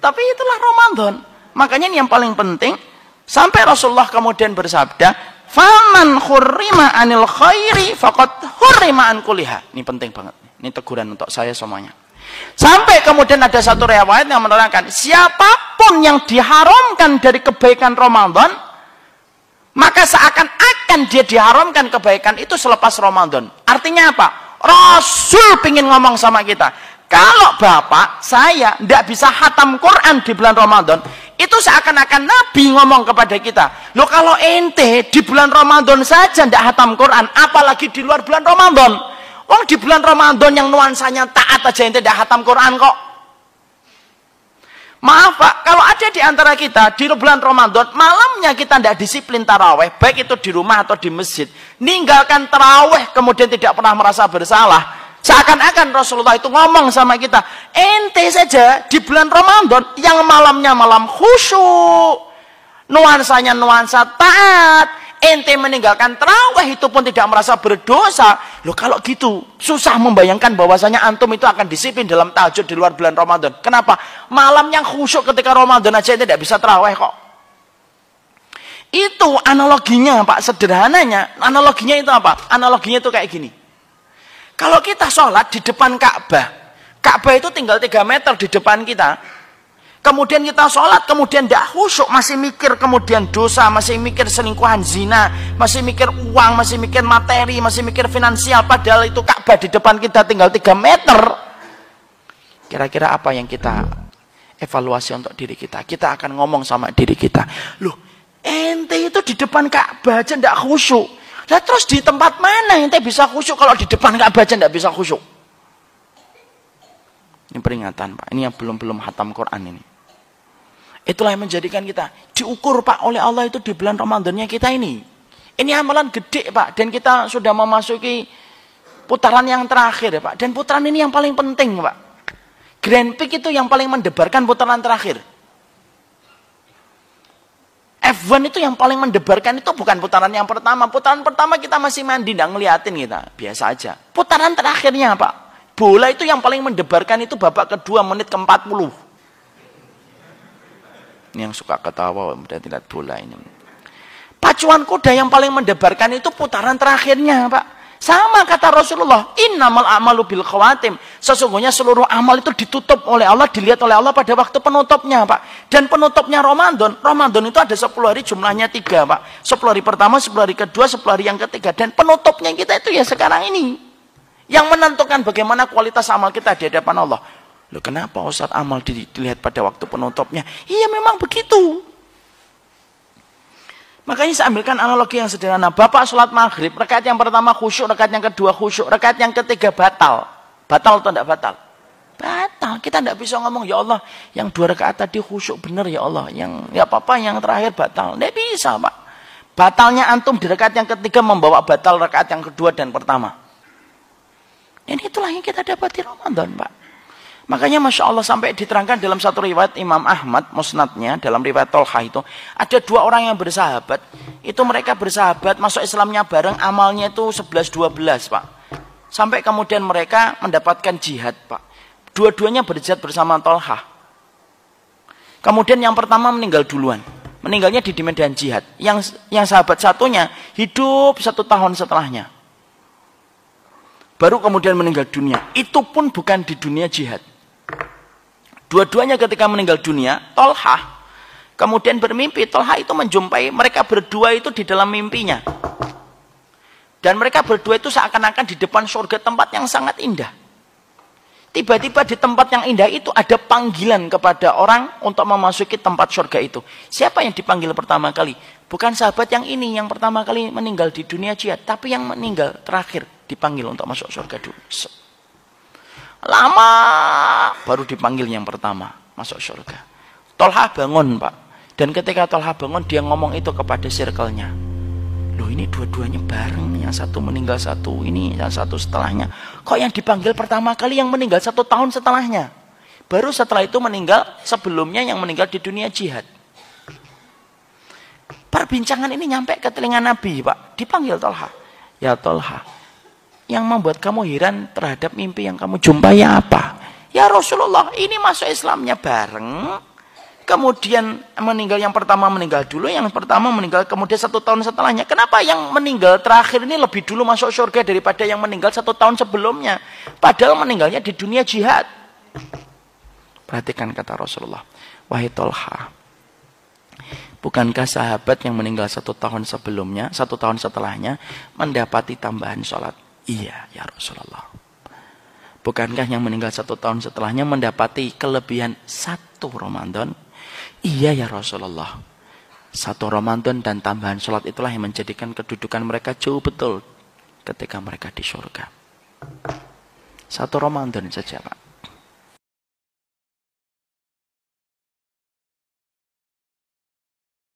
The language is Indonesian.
Tapi itulah Ramadan. Makanya ini yang paling penting. Sampai Rasulullah kemudian bersabda, "Faman khurrima 'anil khairi faqad hurrima an kuliha." Ini penting banget. Ini teguran untuk saya semuanya. Sampai kemudian ada satu riwayat yang menerangkan, siapapun yang diharamkan dari kebaikan Ramadan, maka seakan-akan dia diharamkan kebaikan itu selepas Ramadan. Artinya apa? Rasul pingin ngomong sama kita, kalau bapak saya tidak bisa khatam Quran di bulan Ramadan, itu seakan-akan Nabi ngomong kepada kita, loh kalau ente di bulan Ramadan saja tidak khatam Quran, apalagi di luar bulan Ramadan. Wong di bulan Ramadan yang nuansanya taat aja ente tidak khatam Quran kok. Maaf Pak, kalau ada di antara kita di bulan Ramadan, malamnya kita tidak disiplin taraweh, baik itu di rumah atau di masjid, ninggalkan taraweh kemudian tidak pernah merasa bersalah, seakan-akan Rasulullah itu ngomong sama kita, ente saja di bulan Ramadan yang malamnya malam khusyuk, nuansanya nuansa taat, ente meninggalkan taraweh itu pun tidak merasa berdosa. Loh kalau gitu susah membayangkan bahwasanya antum itu akan disiplin dalam tahajud di luar bulan Ramadan. Kenapa? Malam yang khusyuk ketika Ramadan aja ente tidak bisa taraweh kok. Itu analoginya Pak, sederhananya. Analoginya itu apa? Analoginya itu kayak gini. Kalau kita sholat di depan Ka'bah, Ka'bah itu tinggal 3 meter di depan kita. Kemudian kita sholat, kemudian tidak khusyuk, masih mikir kemudian dosa, masih mikir selingkuhan zina, masih mikir uang, masih mikir materi, masih mikir finansial, padahal itu Ka'bah di depan kita tinggal 3 meter. Kira-kira apa yang kita evaluasi untuk diri kita? Kita akan ngomong sama diri kita, loh ente itu di depan Ka'bah aja tidak khusyuk. Lah terus di tempat mana ente bisa khusyuk kalau di depan Ka'bah aja tidak bisa khusyuk? Ini peringatan Pak, ini yang belum hatam Quran ini. Itulah yang menjadikan kita diukur Pak oleh Allah itu di bulan Ramadannya kita ini. Ini amalan gede Pak, dan kita sudah memasuki putaran yang terakhir Pak. Dan putaran ini yang paling penting Pak. Grand Prix itu yang paling mendebarkan putaran terakhir. F1 itu yang paling mendebarkan itu bukan putaran yang pertama. Putaran pertama kita masih mandi, tidak ngeliatin kita, biasa aja. Putaran terakhirnya Pak, bola itu yang paling mendebarkan itu babak kedua menit ke-40. Ini yang suka ketawa udah tidak bola ini. Pacuan kuda yang paling mendebarkan itu putaran terakhirnya Pak. Sama kata Rasulullah, innamal a'malu bil khawatim. Sesungguhnya seluruh amal itu ditutup oleh Allah, dilihat oleh Allah pada waktu penutupnya Pak. Dan penutupnya Ramadan itu ada 10 hari jumlahnya 3 Pak. 10 hari pertama, 10 hari kedua, 10 hari yang ketiga. Dan penutupnya kita itu ya sekarang ini. Yang menentukan bagaimana kualitas amal kita di hadapan Allah. Loh kenapa Ustaz amal dilihat pada waktu penutupnya? Iya memang begitu. Makanya saya ambilkan analogi yang sederhana. Bapak sholat maghrib, rakaat yang pertama khusyuk, rakaat yang kedua khusyuk, rakaat yang ketiga batal. Batal atau tidak batal? Batal. Kita tidak bisa ngomong, ya Allah, yang 2 rakaat tadi khusyuk benar ya Allah. Yang ya apa-apa yang terakhir batal. Tidak bisa Pak. Batalnya antum di rakaat yang ketiga membawa batal rakaat yang kedua dan pertama. Dan itulah yang kita dapat di Ramadan Pak. Makanya Masya Allah sampai diterangkan dalam satu riwayat Imam Ahmad musnadnya, dalam riwayat Tolha itu ada 2 orang yang bersahabat. Itu mereka bersahabat masuk Islamnya bareng, amalnya itu 11-12 Pak. Sampai kemudian mereka mendapatkan jihad Pak. Dua-duanya berjihad bersama Tolha. Kemudian yang pertama meninggal duluan. Meninggalnya di medan jihad. Yang sahabat satunya hidup 1 tahun setelahnya. Baru kemudian meninggal dunia. Itu pun bukan di dunia jihad. Dua-duanya ketika meninggal dunia, Tolha kemudian bermimpi. Tolha itu menjumpai mereka berdua itu di dalam mimpinya. Dan mereka berdua itu seakan-akan di depan surga, tempat yang sangat indah. Tiba-tiba di tempat yang indah itu ada panggilan kepada orang untuk memasuki tempat surga itu. Siapa yang dipanggil pertama kali? Bukan sahabat yang ini yang pertama kali meninggal di dunia jihad, tapi yang meninggal terakhir dipanggil untuk masuk surga dulu. Lama baru dipanggil yang pertama masuk surga. Tolha bangun Pak. Dan ketika Tolha bangun dia ngomong itu kepada circle-nya. Loh ini dua-duanya bareng. Yang satu meninggal satu ini, yang satu setelahnya. Kok yang dipanggil pertama kali yang meninggal 1 tahun setelahnya? Baru setelah itu meninggal sebelumnya yang meninggal di dunia jihad. Perbincangan ini nyampe ke telinga Nabi Pak. Dipanggil Tolha. Ya Tolha, yang membuat kamu heran terhadap mimpi yang kamu jumpai apa? Ya Rasulullah, ini masuk Islamnya bareng, kemudian meninggal yang pertama meninggal dulu, yang pertama meninggal kemudian 1 tahun setelahnya. Kenapa yang meninggal terakhir ini lebih dulu masuk surga daripada yang meninggal 1 tahun sebelumnya? Padahal meninggalnya di dunia jihad. Perhatikan kata Rasulullah, wahai Tolha, bukankah sahabat yang meninggal 1 tahun sebelumnya, 1 tahun setelahnya mendapati tambahan sholat? Iya ya Rasulullah. Bukankah yang meninggal 1 tahun setelahnya mendapati kelebihan 1 Ramadan? Iya ya Rasulullah. 1 Ramadan dan tambahan sholat itulah yang menjadikan kedudukan mereka jauh betul ketika mereka di surga. 1 Ramadan saja Pak.